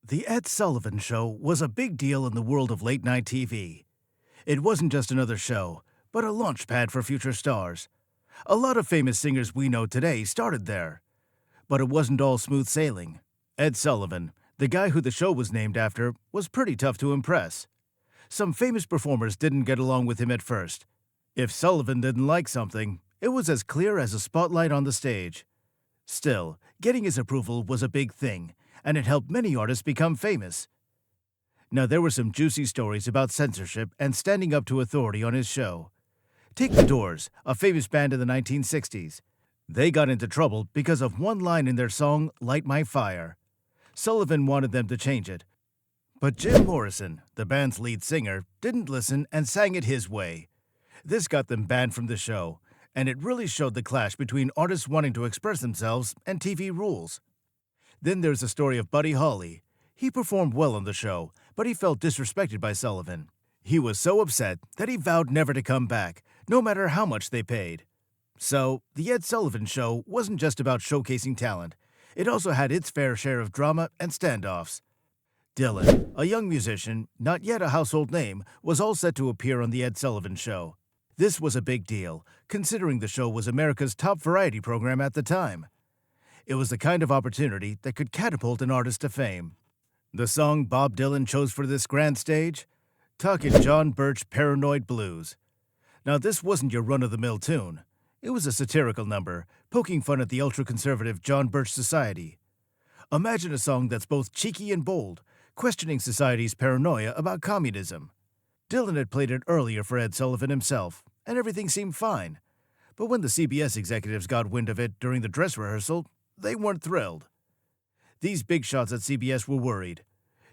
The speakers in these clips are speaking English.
The Ed Sullivan Show was a big deal in the world of late-night TV. It wasn't just another show, but a launchpad for future stars. A lot of famous singers we know today started there. But it wasn't all smooth sailing. Ed Sullivan, the guy who the show was named after, was pretty tough to impress. Some famous performers didn't get along with him at first. If Sullivan didn't like something, it was as clear as a spotlight on the stage. Still, getting his approval was a big thing, and it helped many artists become famous. Now, there were some juicy stories about censorship and standing up to authority on his show. Take The Doors, a famous band in the 1960s. They got into trouble because of one line in their song, Light My Fire. Sullivan wanted them to change it. But Jim Morrison, the band's lead singer, didn't listen and sang it his way. This got them banned from the show, and it really showed the clash between artists wanting to express themselves and TV rules. Then there's the story of Buddy Holly. He performed well on the show, but he felt disrespected by Sullivan. He was so upset that he vowed never to come back, no matter how much they paid. So, the Ed Sullivan Show wasn't just about showcasing talent. It also had its fair share of drama and standoffs. Dylan, a young musician, not yet a household name, was all set to appear on the Ed Sullivan Show. This was a big deal, considering the show was America's top variety program at the time. It was the kind of opportunity that could catapult an artist to fame. The song Bob Dylan chose for this grand stage? Talkin' John Birch Paranoid Blues. Now, this wasn't your run-of-the-mill tune. It was a satirical number, poking fun at the ultra-conservative John Birch Society. Imagine a song that's both cheeky and bold, questioning society's paranoia about communism. Dylan had played it earlier for Ed Sullivan himself, and everything seemed fine. But when the CBS executives got wind of it during the dress rehearsal, they weren't thrilled. These big shots at CBS were worried.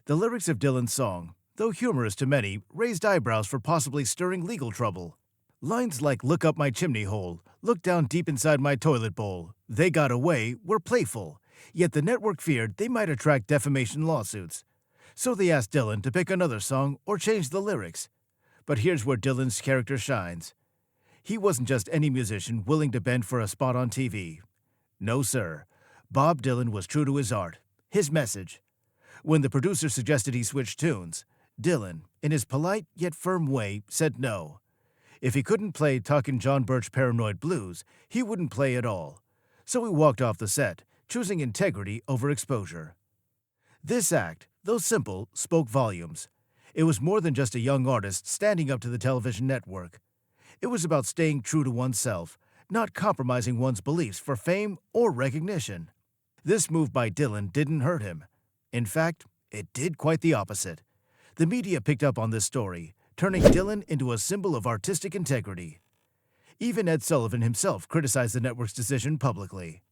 The lyrics of Dylan's song, though humorous to many, raised eyebrows for possibly stirring legal trouble. Lines like "Look up my chimney hole," "Look down deep inside my toilet bowl," "They got away" were playful, yet the network feared they might attract defamation lawsuits. So they asked Dylan to pick another song or change the lyrics. But here's where Dylan's character shines. He wasn't just any musician willing to bend for a spot on TV. No, sir. Bob Dylan was true to his art, his message. When the producer suggested he switch tunes, Dylan, in his polite yet firm way, said no. If he couldn't play Talkin' John Birch Paranoid Blues, he wouldn't play at all. So he walked off the set, choosing integrity over exposure. This act, though simple, spoke volumes. It was more than just a young artist standing up to the television network. It was about staying true to oneself, not compromising one's beliefs for fame or recognition. This move by Dylan didn't hurt him. In fact, it did quite the opposite. The media picked up on this story, turning Dylan into a symbol of artistic integrity. Even Ed Sullivan himself criticized the network's decision publicly.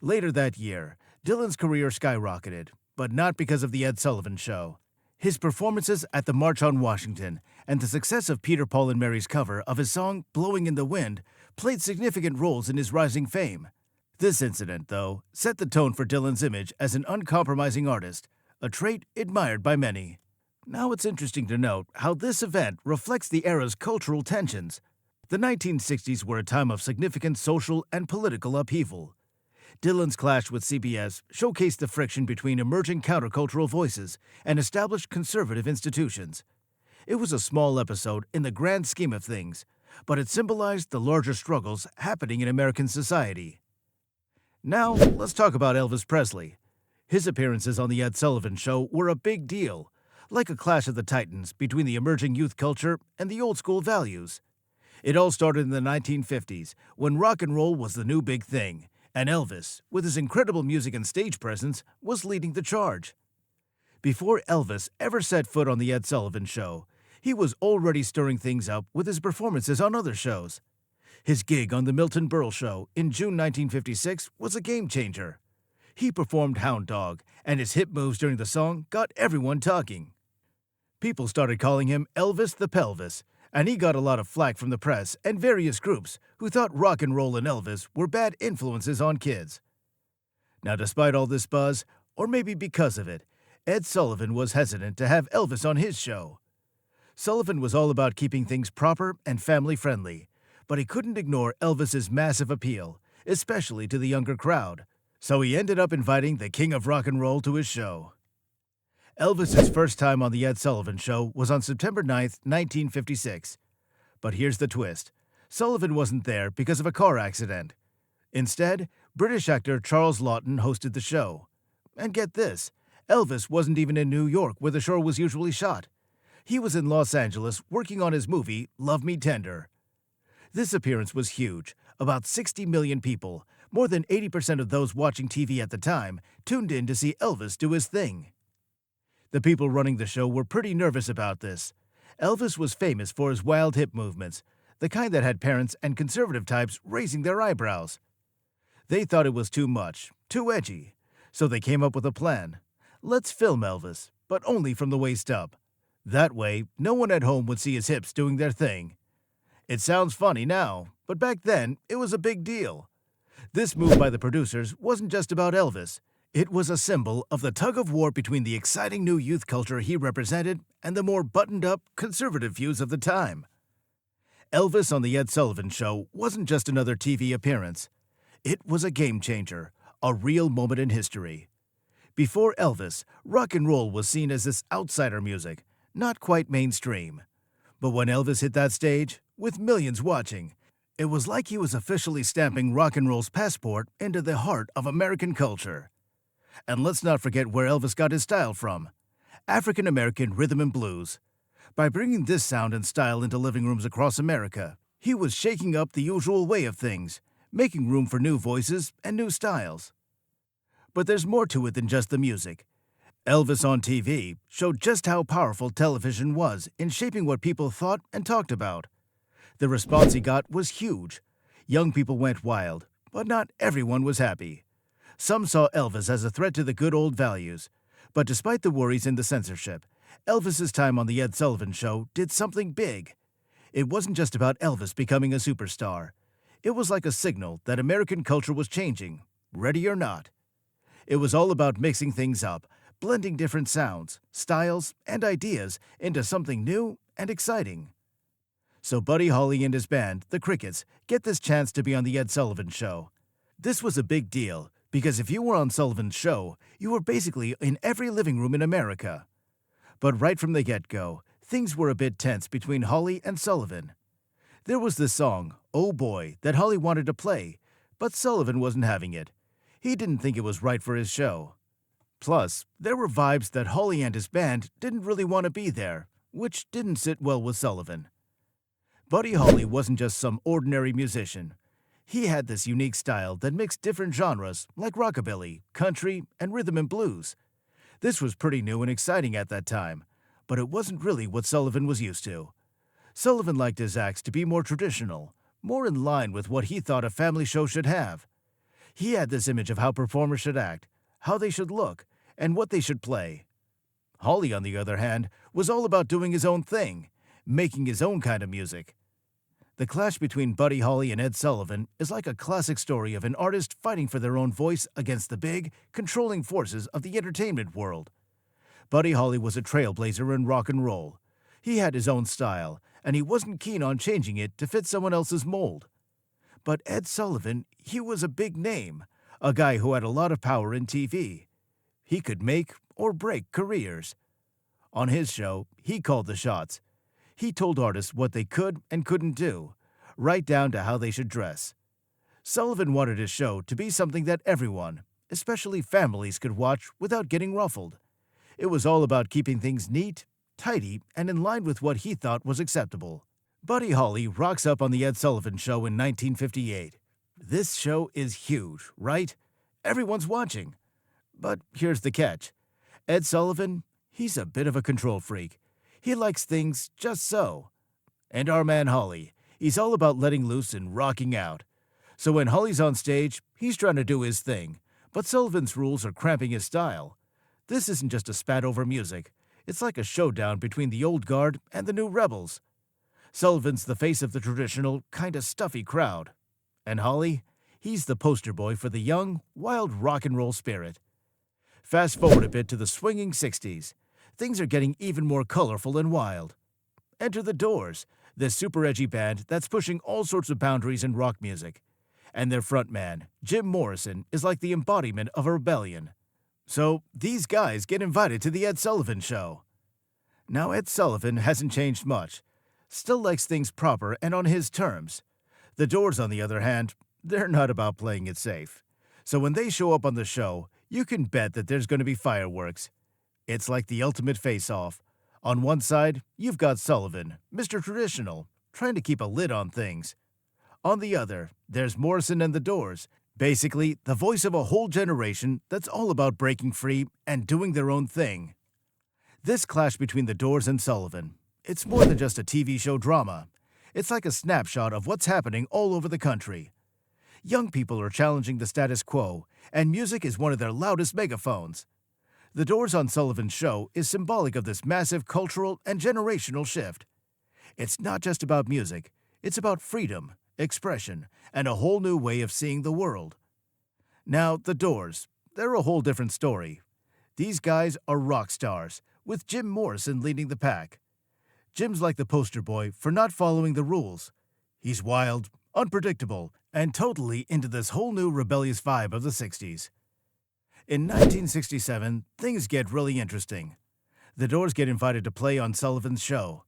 Later that year, Dylan's career skyrocketed, but not because of the Ed Sullivan Show. His performances at the March on Washington and the success of Peter, Paul and Mary's cover of his song "Blowing in the Wind" played significant roles in his rising fame. This incident, though, set the tone for Dylan's image as an uncompromising artist, a trait admired by many. Now it's interesting to note how this event reflects the era's cultural tensions. The 1960s were a time of significant social and political upheaval. Dylan's clash with CBS showcased the friction between emerging countercultural voices and established conservative institutions. It was a small episode in the grand scheme of things, but it symbolized the larger struggles happening in American society. Now, let's talk about Elvis Presley. His appearances on The Ed Sullivan Show were a big deal, like a clash of the titans between the emerging youth culture and the old-school values. It all started in the 1950s, when rock and roll was the new big thing, and Elvis, with his incredible music and stage presence, was leading the charge. Before Elvis ever set foot on The Ed Sullivan Show, he was already stirring things up with his performances on other shows. His gig on The Milton Berle Show in June 1956 was a game-changer. He performed Hound Dog, and his hip moves during the song got everyone talking. People started calling him Elvis the Pelvis, and he got a lot of flack from the press and various groups who thought rock and roll and Elvis were bad influences on kids. Now, despite all this buzz, or maybe because of it, Ed Sullivan was hesitant to have Elvis on his show. Sullivan was all about keeping things proper and family-friendly, but he couldn't ignore Elvis's massive appeal, especially to the younger crowd, so he ended up inviting the king of rock and roll to his show. Elvis's first time on The Ed Sullivan Show was on September 9th, 1956. But here's the twist. Sullivan wasn't there because of a car accident. Instead, British actor Charles Laughton hosted the show. And get this, Elvis wasn't even in New York where the show was usually shot. He was in Los Angeles working on his movie, Love Me Tender. This appearance was huge. About 60 million people, more than 80% of those watching TV at the time, tuned in to see Elvis do his thing. The people running the show were pretty nervous about this. Elvis was famous for his wild hip movements, the kind that had parents and conservative types raising their eyebrows. They thought it was too much, too edgy, so they came up with a plan. Let's film Elvis, but only from the waist up. That way, no one at home would see his hips doing their thing. It sounds funny now, but back then, it was a big deal. This move by the producers wasn't just about Elvis. It was a symbol of the tug-of-war between the exciting new youth culture he represented and the more buttoned-up, conservative views of the time. Elvis on The Ed Sullivan Show wasn't just another TV appearance. It was a game-changer, a real moment in history. Before Elvis, rock and roll was seen as this outsider music, not quite mainstream. But when Elvis hit that stage, with millions watching, it was like he was officially stamping rock and roll's passport into the heart of American culture. And let's not forget where Elvis got his style from: African American rhythm and blues. By bringing this sound and style into living rooms across America, he was shaking up the usual way of things, making room for new voices and new styles. But there's more to it than just the music. Elvis on TV showed just how powerful television was in shaping what people thought and talked about. The response he got was huge. Young people went wild, but not everyone was happy. Some saw Elvis as a threat to the good old values. But despite the worries and the censorship, Elvis's time on The Ed Sullivan Show did something big. It wasn't just about Elvis becoming a superstar. It was like a signal that American culture was changing, ready or not. It was all about mixing things up, blending different sounds, styles, and ideas into something new and exciting. So Buddy Holly and his band, the Crickets, get this chance to be on The Ed Sullivan Show. This was a big deal, because if you were on Sullivan's show, you were basically in every living room in America. But right from the get-go, things were a bit tense between Holly and Sullivan. There was this song, Oh Boy, that Holly wanted to play, but Sullivan wasn't having it. He didn't think it was right for his show. Plus, there were vibes that Holly and his band didn't really want to be there, which didn't sit well with Sullivan. Buddy Holly wasn't just some ordinary musician. He had this unique style that mixed different genres like rockabilly, country, and rhythm and blues. This was pretty new and exciting at that time, but it wasn't really what Sullivan was used to. Sullivan liked his acts to be more traditional, more in line with what he thought a family show should have. He had this image of how performers should act, how they should look, and what they should play. Holly, on the other hand, was all about doing his own thing, making his own kind of music. The clash between Buddy Holly and Ed Sullivan is like a classic story of an artist fighting for their own voice against the big, controlling forces of the entertainment world. Buddy Holly was a trailblazer in rock and roll. He had his own style, and he wasn't keen on changing it to fit someone else's mold. But Ed Sullivan, he was a big name, a guy who had a lot of power in TV. He could make or break careers. On his show, he called the shots. He told artists what they could and couldn't do, right down to how they should dress. Sullivan wanted his show to be something that everyone, especially families, could watch without getting ruffled. It was all about keeping things neat, tidy, and in line with what he thought was acceptable. Buddy Holly rocks up on The Ed Sullivan Show in 1958. This show is huge, right? Everyone's watching. But here's the catch. Ed Sullivan, he's a bit of a control freak. He likes things just so. And our man Holly, he's all about letting loose and rocking out. So when Holly's on stage, he's trying to do his thing, but Sullivan's rules are cramping his style. This isn't just a spat over music. It's like a showdown between the old guard and the new rebels. Sullivan's the face of the traditional, kinda stuffy crowd. And Holly, he's the poster boy for the young, wild rock and roll spirit. Fast forward a bit to the swinging 60s. Things are getting even more colorful and wild. Enter the Doors, this super edgy band that's pushing all sorts of boundaries in rock music. And their frontman, Jim Morrison, is like the embodiment of a rebellion. So these guys get invited to the Ed Sullivan Show. Now, Ed Sullivan hasn't changed much, still likes things proper and on his terms. The Doors, on the other hand, they're not about playing it safe. So when they show up on the show, you can bet that there's going to be fireworks. It's like the ultimate face-off. On one side, you've got Sullivan, Mr. Traditional, trying to keep a lid on things. On the other, there's Morrison and the Doors, basically the voice of a whole generation that's all about breaking free and doing their own thing. This clash between the Doors and Sullivan, it's more than just a TV show drama. It's like a snapshot of what's happening all over the country. Young people are challenging the status quo, and music is one of their loudest megaphones. The Doors on Sullivan's show is symbolic of this massive cultural and generational shift. It's not just about music, it's about freedom, expression, and a whole new way of seeing the world. Now, the Doors, they're a whole different story. These guys are rock stars, with Jim Morrison leading the pack. Jim's like the poster boy for not following the rules. He's wild, unpredictable, and totally into this whole new rebellious vibe of the 60s. In 1967, things get really interesting. The Doors get invited to play on Sullivan's show.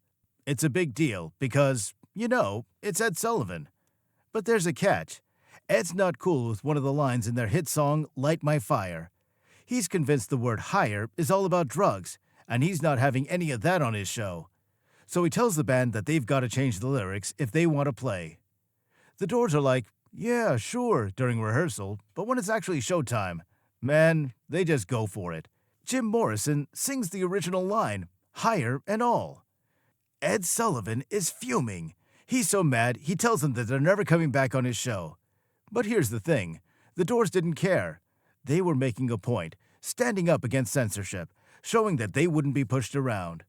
It's a big deal because, it's Ed Sullivan. But there's a catch. Ed's not cool with one of the lines in their hit song, Light My Fire. He's convinced the word higher is all about drugs, and he's not having any of that on his show. So he tells the band that they've got to change the lyrics if they want to play. The Doors are like, yeah, sure, during rehearsal, but when it's actually showtime, man, they just go for it. Jim Morrison sings the original line, higher and all. Ed Sullivan is fuming. He's so mad, he tells them that they're never coming back on his show. But here's the thing. The Doors didn't care. They were making a point, standing up against censorship, showing that they wouldn't be pushed around.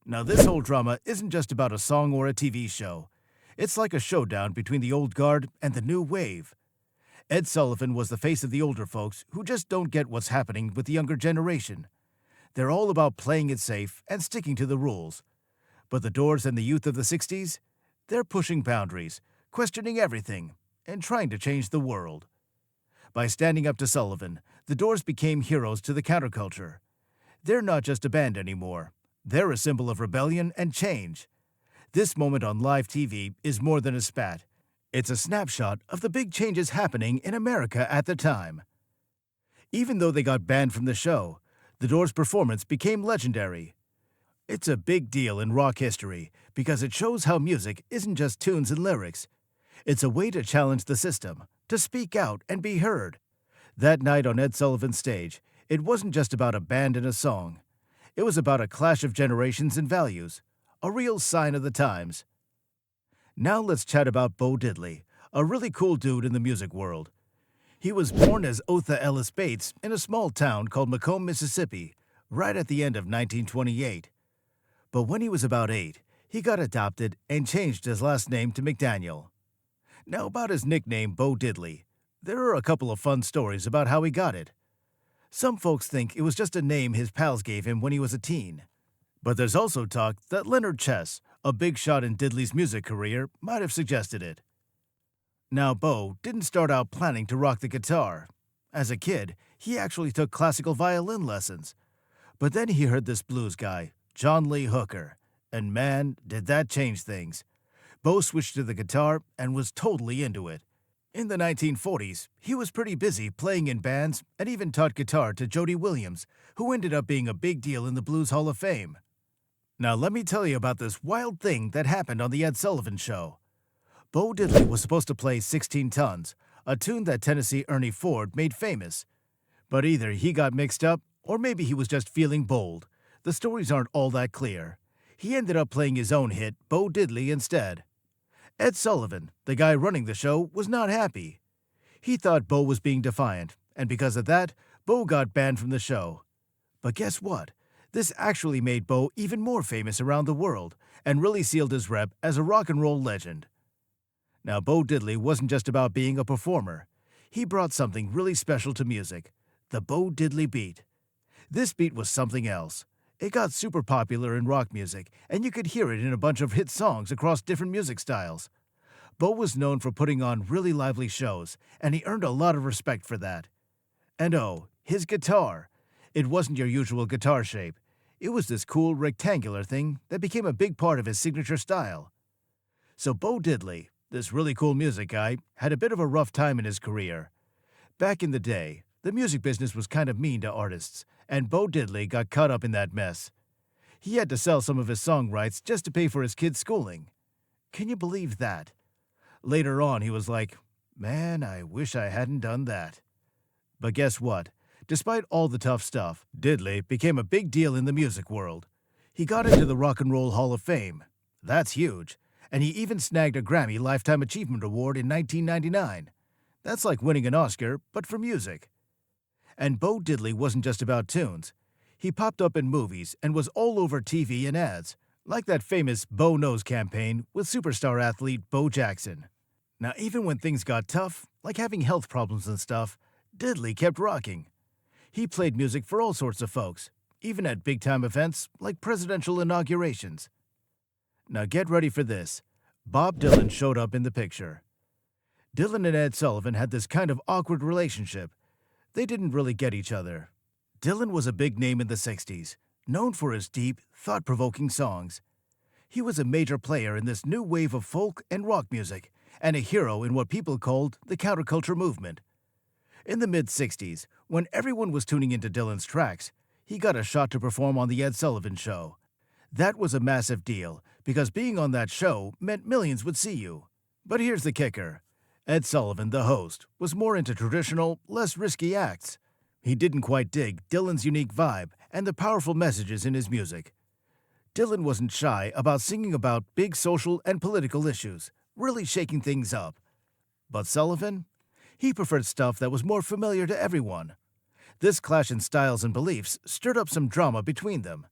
Now, this whole drama isn't just about a song or a TV show. It's like a showdown between the old guard and the new wave. Ed Sullivan was the face of the older folks who just don't get what's happening with the younger generation. They're all about playing it safe and sticking to the rules. But the Doors and the youth of the 60s, they're pushing boundaries, questioning everything, and trying to change the world. By standing up to Sullivan, the Doors became heroes to the counterculture. They're not just a band anymore. They're a symbol of rebellion and change. This moment on live TV is more than a spat. It's a snapshot of the big changes happening in America at the time. Even though they got banned from the show, the Doors' performance became legendary. It's a big deal in rock history because it shows how music isn't just tunes and lyrics. It's a way to challenge the system, to speak out and be heard. That night on Ed Sullivan's stage, it wasn't just about a band and a song. It was about a clash of generations and values, a real sign of the times. Now let's chat about Bo Diddley, a really cool dude in the music world. He was born as Otha Ellis Bates in a small town called Macomb, Mississippi, right at the end of 1928. But when he was about 8, he got adopted and changed his last name to McDaniel. Now about his nickname, Bo Diddley, there are a couple of fun stories about how he got it. Some folks think it was just a name his pals gave him when he was a teen. But there's also talk that Leonard Chess, a big shot in Diddley's music career, might have suggested it. Now, Bo didn't start out planning to rock the guitar. As a kid, he actually took classical violin lessons. But then he heard this blues guy, John Lee Hooker, and man, did that change things. Bo switched to the guitar and was totally into it. In the 1940s, he was pretty busy playing in bands and even taught guitar to Jody Williams, who ended up being a big deal in the Blues Hall of Fame. Now let me tell you about this wild thing that happened on the Ed Sullivan Show. Bo Diddley was supposed to play 16 Tons, a tune that Tennessee Ernie Ford made famous. But either he got mixed up, or maybe he was just feeling bold. The stories aren't all that clear. He ended up playing his own hit, Bo Diddley, instead. Ed Sullivan, the guy running the show, was not happy. He thought Bo was being defiant, and because of that, Bo got banned from the show. But guess what? This actually made Bo even more famous around the world and really sealed his rep as a rock and roll legend. Now, Bo Diddley wasn't just about being a performer. He brought something really special to music, the Bo Diddley beat. This beat was something else. It got super popular in rock music, and you could hear it in a bunch of hit songs across different music styles. Bo was known for putting on really lively shows, and he earned a lot of respect for that. And oh, His guitar. It wasn't your usual guitar shape. It was this cool rectangular thing that became a big part of his signature style. So Bo Diddley, this really cool music guy, had a bit of a rough time in his career. Back in the day, the music business was kind of mean to artists, and Bo Diddley got caught up in that mess. He had to sell some of his song rights just to pay for his kids' schooling. Can you believe that? Later on, he was like, "Man, I wish I hadn't done that." But guess what? Despite all the tough stuff, Diddley became a big deal in the music world. He got into the Rock and Roll Hall of Fame. That's huge. And he even snagged a Grammy Lifetime Achievement Award in 1999. That's like winning an Oscar, but for music. And Bo Diddley wasn't just about tunes. He popped up in movies and was all over TV and ads, like that famous Bo Knows campaign with superstar athlete Bo Jackson. Now, even when things got tough, like having health problems and stuff, Diddley kept rocking. He played music for all sorts of folks, even at big-time events like presidential inaugurations. Now get ready for this. Bob Dylan showed up in the picture. Dylan and Ed Sullivan had this kind of awkward relationship. They didn't really get each other. Dylan was a big name in the 60s, known for his deep, thought-provoking songs. He was a major player in this new wave of folk and rock music, and a hero in what people called the counterculture movement. In the mid-60s, when everyone was tuning into Dylan's tracks, he got a shot to perform on The Ed Sullivan Show. That was a massive deal, because being on that show meant millions would see you. But here's the kicker. Ed Sullivan, the host, was more into traditional, less risky acts. He didn't quite dig Dylan's unique vibe and the powerful messages in his music. Dylan wasn't shy about singing about big social and political issues, really shaking things up. But Sullivan? He preferred stuff that was more familiar to everyone. This clash in styles and beliefs stirred up some drama between them.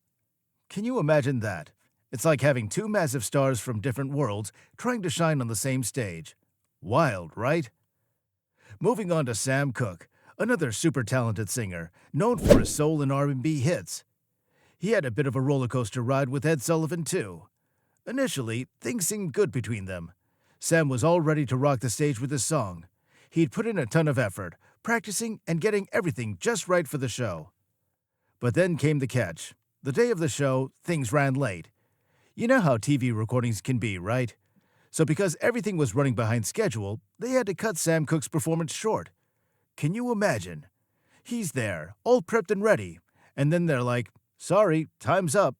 Can you imagine that? It's like having two massive stars from different worlds trying to shine on the same stage. Wild, right? Moving on to Sam Cooke, another super talented singer, known for his soul and R&B hits. He had a bit of a roller coaster ride with Ed Sullivan, too. Initially, things seemed good between them. Sam was all ready to rock the stage with his song. He'd put in a ton of effort, practicing and getting everything just right for the show. But then came the catch. The day of the show, things ran late. You know how TV recordings can be, right? So because everything was running behind schedule, they had to cut Sam Cooke's performance short. Can you imagine? He's there, all prepped and ready, and then they're like, "Sorry, time's up."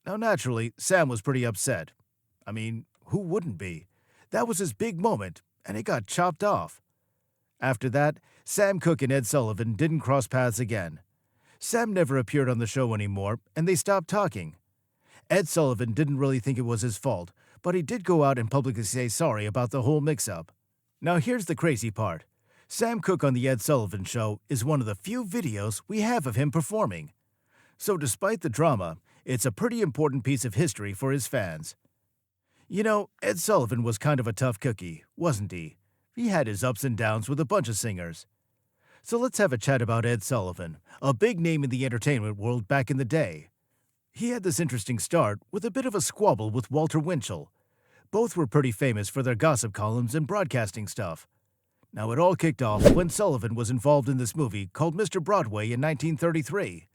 Now naturally, Sam was pretty upset. I mean, who wouldn't be? That was his big moment, and it got chopped off. After that, Sam Cooke and Ed Sullivan didn't cross paths again. Sam never appeared on the show anymore, and they stopped talking. Ed Sullivan didn't really think it was his fault, but he did go out and publicly say sorry about the whole mix-up. Now here's the crazy part. Sam Cooke on The Ed Sullivan Show is one of the few videos we have of him performing. So despite the drama, it's a pretty important piece of history for his fans. You know, Ed Sullivan was kind of a tough cookie, wasn't he? He had his ups and downs with a bunch of singers. So let's have a chat about Ed Sullivan, a big name in the entertainment world back in the day. He had this interesting start with a bit of a squabble with Walter Winchell. Both were pretty famous for their gossip columns and broadcasting stuff. Now it all kicked off when Sullivan was involved in this movie called Mr. Broadway in 1933.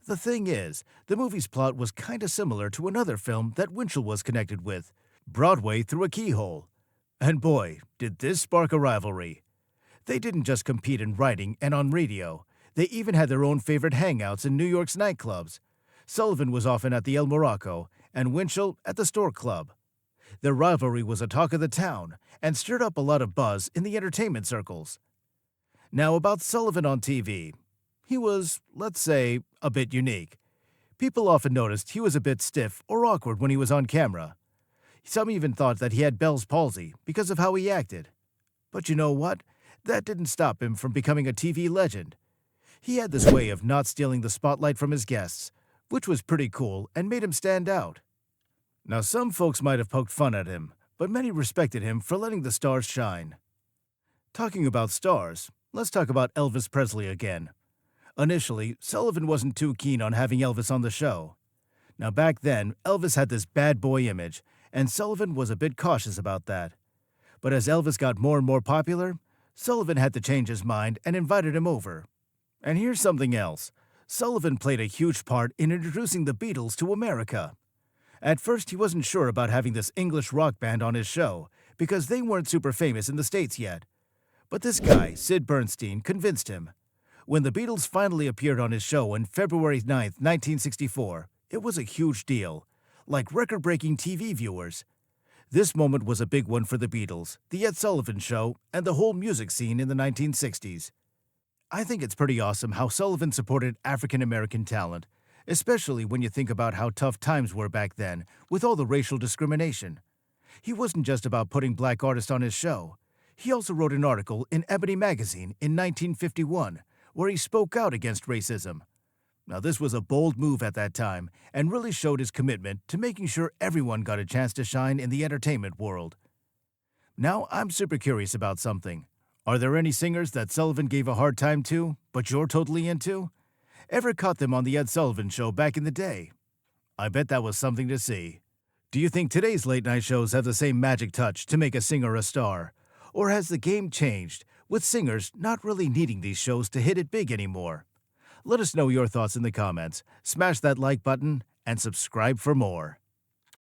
The thing is, the movie's plot was kind of similar to another film that Winchell was connected with, Broadway Through a Keyhole. And boy, did this spark a rivalry. They didn't just compete in writing and on radio. They even had their own favorite hangouts in New York's nightclubs. Sullivan was often at the El Morocco, and Winchell at the Stork Club. Their rivalry was a talk of the town, and stirred up a lot of buzz in the entertainment circles. Now about Sullivan on TV. He was, let's say, a bit unique. People often noticed he was a bit stiff or awkward when he was on camera. Some even thought that he had Bell's palsy because of how he acted. But you know what? That didn't stop him from becoming a TV legend. He had this way of not stealing the spotlight from his guests, which was pretty cool and made him stand out. Now, some folks might have poked fun at him, but many respected him for letting the stars shine. Talking about stars, let's talk about Elvis Presley again. Initially, Sullivan wasn't too keen on having Elvis on the show. Now, back then, Elvis had this bad boy image, and Sullivan was a bit cautious about that. But as Elvis got more and more popular, Sullivan had to change his mind and invited him over. And here's something else. Sullivan played a huge part in introducing the Beatles to America. At first, he wasn't sure about having this English rock band on his show because they weren't super famous in the States yet. But this guy, Sid Bernstein, convinced him. When the Beatles finally appeared on his show on February 9th, 1964, it was a huge deal, like record-breaking TV viewers. This moment was a big one for the Beatles, the Ed Sullivan Show, and the whole music scene in the 1960s. I think it's pretty awesome how Sullivan supported African-American talent, especially when you think about how tough times were back then with all the racial discrimination. He wasn't just about putting black artists on his show. He also wrote an article in Ebony magazine in 1951 where he spoke out against racism. Now, this was a bold move at that time and really showed his commitment to making sure everyone got a chance to shine in the entertainment world. Now, I'm super curious about something. Are there any singers that Sullivan gave a hard time to, but you're totally into? Ever caught them on the Ed Sullivan Show back in the day? I bet that was something to see. Do you think today's late-night shows have the same magic touch to make a singer a star? Or has the game changed, with singers not really needing these shows to hit it big anymore? Let us know your thoughts in the comments, smash that like button, and subscribe for more.